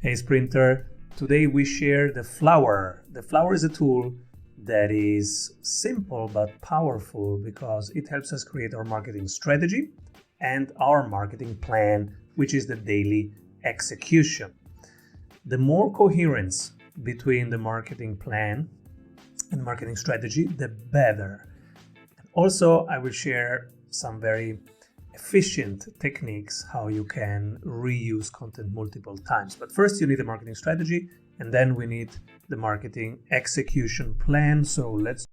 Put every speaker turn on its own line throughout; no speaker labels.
Hey Sprinter, today we share the flower. The flower is a tool that is simple but powerful because it helps us create our marketing strategy and our marketing plan, which is the daily execution. The more coherence between the marketing plan and marketing strategy, the better. Also, I will share some very efficient techniques how you can reuse content multiple times. But first you need a marketing strategy, and then we need the marketing execution plan. So let's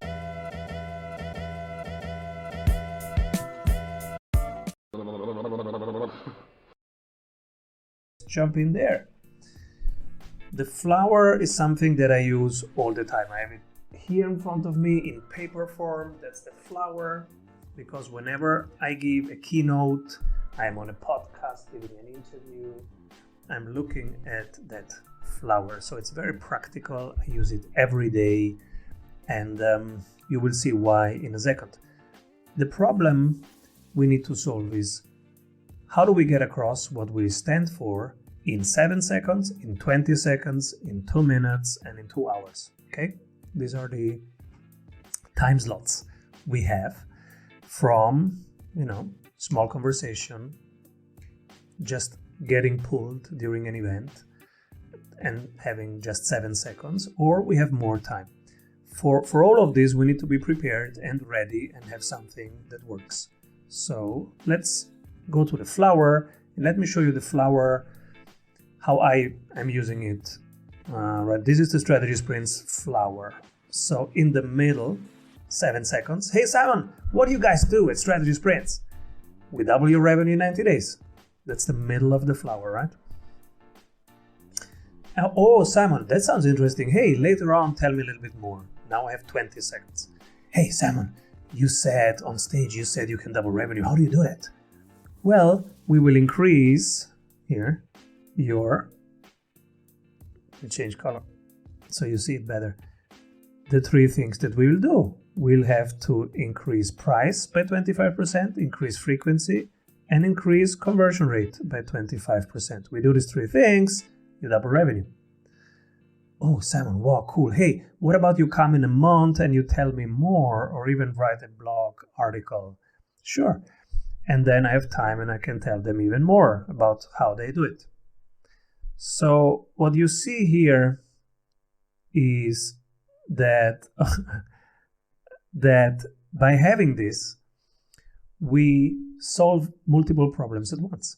jump in there. The flower is something that I use all the time. I have it here in front of me in paper form. That's the flower. Because whenever I give a keynote, I'm on a podcast, giving an interview, I'm looking at that flower. So it's very practical. I use it every day, and you will see why in a second. The problem we need to solve is how do we get across what we stand for in 7 seconds, in 20 seconds, in 2 minutes, and in 2 hours. Okay, these are the time slots we have. From, small conversation, just getting pulled during an event and having just 7 seconds, or we have more time. For all of this, we need to be prepared and ready and have something that works. So let's go to the flower and let me show you the flower, how I am using it. Right, this is the Strategy Sprints flower. So in the middle, 7 seconds. Hey Simon, what do you guys do at Strategy Sprints? We double your revenue in 90 days. That's the middle of the flower, right? Oh, Simon, that sounds interesting. Hey, later on, tell me a little bit more. Now I have 20 seconds. Hey Simon, you said on stage, you can double revenue. How do you do that? Well, we will increase here change color so you see it better. The 3 things that we will do. We'll have to increase price by 25%, increase frequency, and increase conversion rate by 25%. We do these 3 things, you double revenue. Oh, Simon, wow, cool. Hey, what about you come in a month and you tell me more, or even write a blog article? Sure. And then I have time and I can tell them even more about how they do it. So what you see here is that that by having this, we solve multiple problems at once.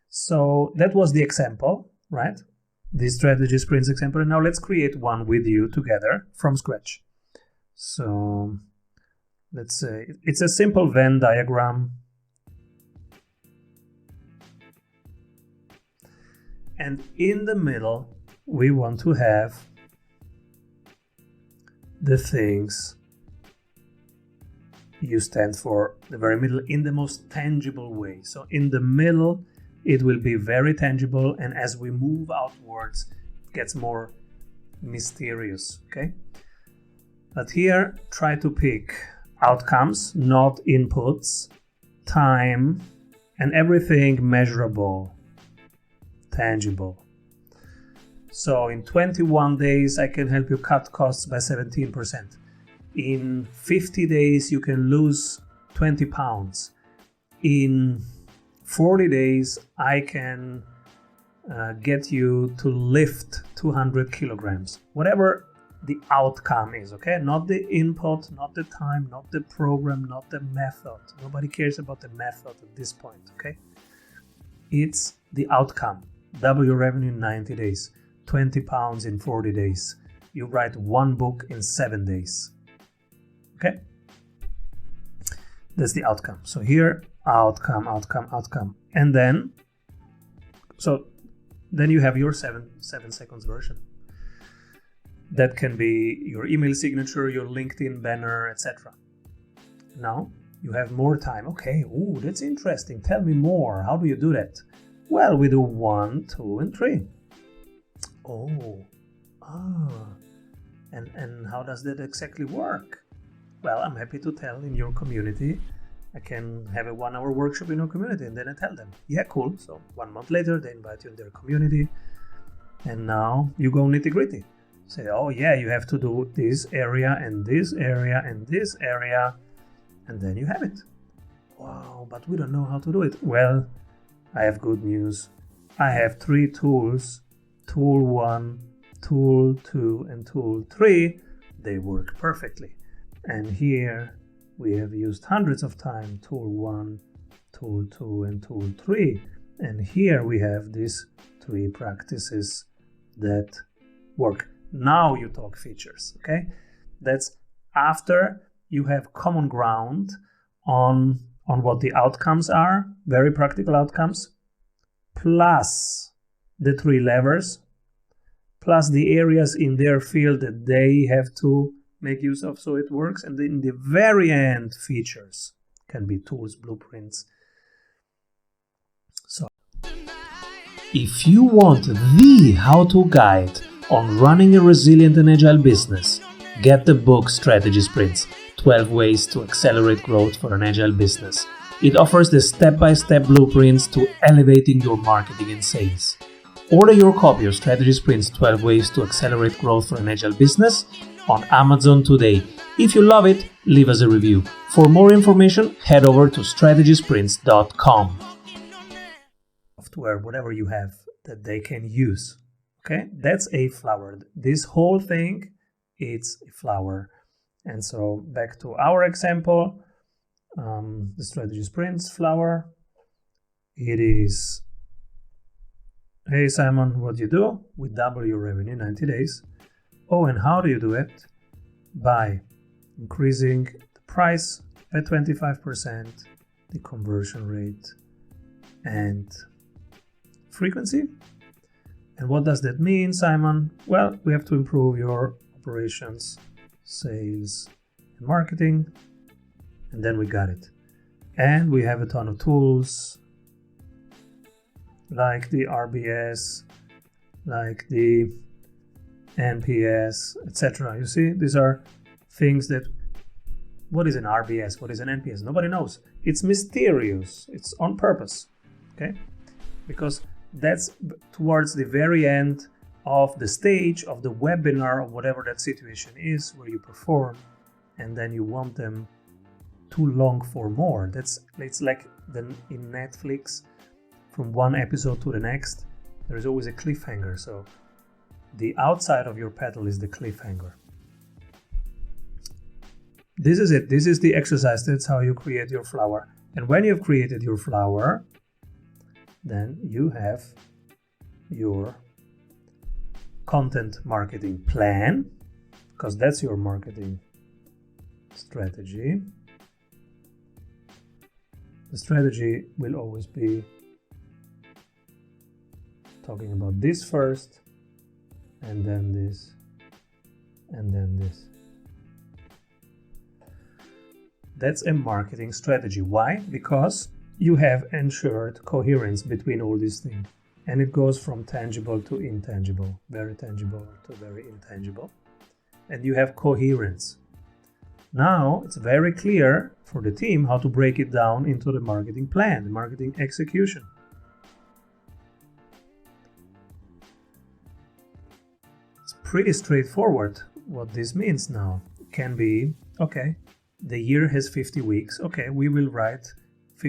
So that was the example, right? The Strategy Sprints example. And now let's create one with you together from scratch. So let's say it's a simple Venn diagram. And in the middle, we want to have the things you stand for, the very middle, in the most tangible way. So in the middle, it will be very tangible, and as we move outwards, it gets more mysterious, okay? But here, try to pick outcomes, not inputs, time, and everything measurable, tangible. So in 21 days, I can help you cut costs by 17%. In 50 days, you can lose 20 pounds. In 40 days, I can get you to lift 200 kilograms. Whatever the outcome is, okay? Not the input, not the time, not the program, not the method. Nobody cares about the method at this point, okay? It's the outcome. Double your revenue in 90 days. 20 pounds in 40 days. You write 1 book in 7 days. Okay, that's the outcome. So here, outcome, and then you have your 7 seconds version. That can be your email signature, your LinkedIn banner, etc. Now you have more time. Okay, oh, that's interesting. Tell me more. How do you do that? Well, we do 1, 2, and 3. And how does that exactly work? Well, I'm happy to tell in your community. I can have a 1-hour workshop in your community, and then I tell them, yeah, cool. So 1 month later, they invite you in their community. And now you go nitty-gritty. Say, oh yeah, you have to do this area and this area and this area, and then you have it. Wow, but we don't know how to do it. Well, I have good news. I have 3 tools, tool 1, tool 2, and tool 3. They work perfectly. And here we have used hundreds of times tool 1, tool 2, and tool 3. And here we have these 3 practices that work. Now you talk features, okay? That's after you have common ground on what the outcomes are, very practical outcomes, plus the 3 levers, plus the areas in their field that they have to make use of so it works. And in the very end, features can be tools, blueprints. So, if you want the how-to guide on running a resilient and agile business, get the book Strategy Sprints, 12 Ways to Accelerate Growth for an Agile Business. It offers the step-by-step blueprints to elevating your marketing and sales. Order your copy of Strategy Sprints, 12 Ways to Accelerate Growth for an Agile Business on Amazon today. If you love it, leave us a review. For more information, head over to strategysprints.com. Software, whatever you have that they can use. Okay, that's a flower. This whole thing, it's a flower. And so back to our example, the Strategy Sprints flower. It is, hey Simon, what do you do? We double your revenue in 90 days. Oh, and how do you do it? By increasing the price by 25%, the conversion rate, and frequency. And what does that mean, Simon? Well, we have to improve your operations, sales, and marketing, and then we got it. And we have a ton of tools like the RBS, like the NPS, etc. You see, these are things that, what is an RBS? What is an NPS? Nobody knows. It's mysterious. It's on purpose, okay? Because that's towards the very end of the stage of the webinar or whatever that situation is where you perform, and then you want them too long for more. It's like in Netflix, from one episode to the next, there is always a cliffhanger. So the outside of your petal is the cliffhanger. This is it. This is the exercise. That's how you create your flower. And when you've created your flower, then you have your content marketing plan, because that's your marketing strategy. The strategy will always be talking about this first, and then this, and then this. That's a marketing strategy. Why? Because you have ensured coherence between all these things. And it goes from tangible to intangible, very tangible to very intangible. And you have coherence. Now it's very clear for the team how to break it down into the marketing plan, the marketing execution. It's pretty straightforward what this means now. It can be, okay, the year has 50 weeks. Okay, we will write.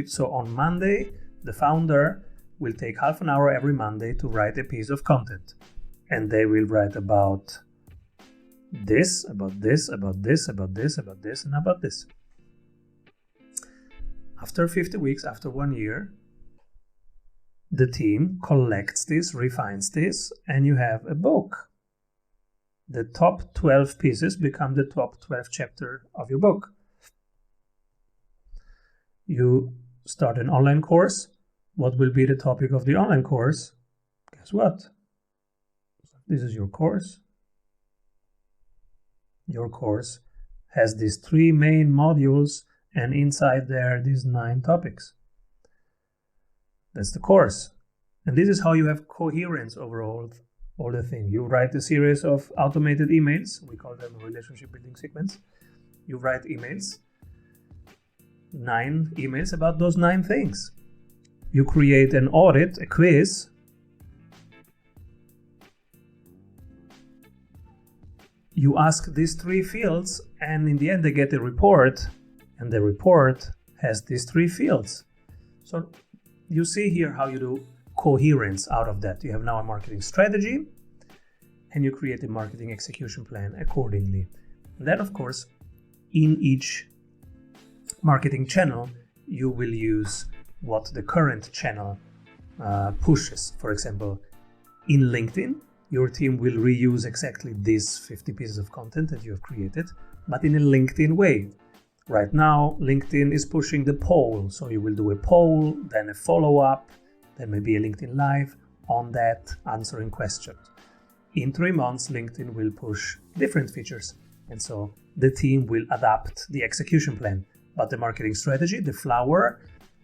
So on Monday, the founder will take half an hour every Monday to write a piece of content. And they will write about this, about this, about this, about this, about this, and about this. After 50 weeks, after 1 year, the team collects this, refines this, and you have a book. The top 12 pieces become the top 12 chapter of your book. You start an online course. What will be the topic of the online course? Guess what? This is your course. Your course has these 3 main modules, and inside there, these 9 topics. That's the course. And this is how you have coherence over all the thing. You write a series of automated emails. We call them a relationship building sequence. You write emails. 9 emails about those 9 things. You create an audit, a quiz. you ask these 3 fields, and in the end they get a report, and the report has these 3 fields. So you see here how you do coherence out of that. You have now a marketing strategy, and you create a marketing execution plan accordingly. And then, of course, in each marketing channel, you will use what the current channel pushes. For example, in LinkedIn, your team will reuse exactly these 50 pieces of content that you have created, but in a LinkedIn way. Right now, LinkedIn is pushing the poll, so you will do a poll, then a follow-up, then maybe a LinkedIn Live on that, answering questions. In 3 months, LinkedIn will push different features, and so the team will adapt the execution plan. But the marketing strategy, the flower,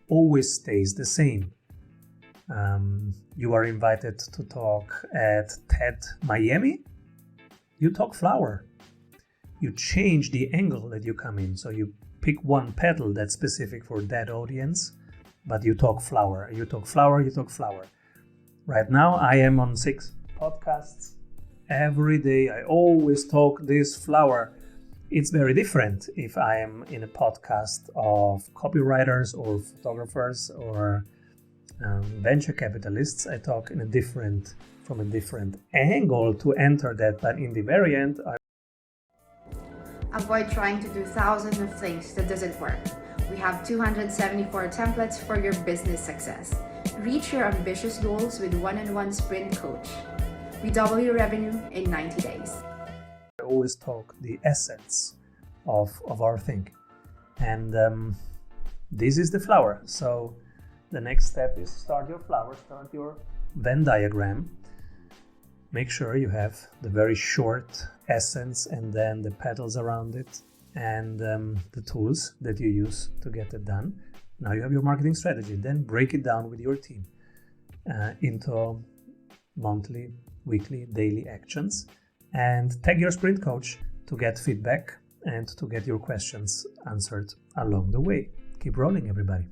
always stays the same. You are invited to talk at TED Miami. You talk flower. You change the angle that you come in. So you pick one petal that's specific for that audience, but you talk flower. You talk flower, you talk flower. Right now, I am on 6 podcasts. Every day, I always talk this flower. It's very different if I am in a podcast of copywriters or photographers or venture capitalists. I talk from a different angle to enter that, but in the very end,
Avoid trying to do thousands of things that doesn't work. We have 274 templates for your business success. Reach your ambitious goals with one-on-one sprint coach. We double your revenue in 90 days.
I always talk the essence of our thing. And this is the flower. So the next step is start your flower, start your Venn diagram. Make sure you have the very short essence and then the petals around it and the tools that you use to get it done. Now you have your marketing strategy. Then break it down with your team into monthly, weekly, daily actions, and tag your sprint coach to get feedback and to get your questions answered along the way. Keep rolling, everybody.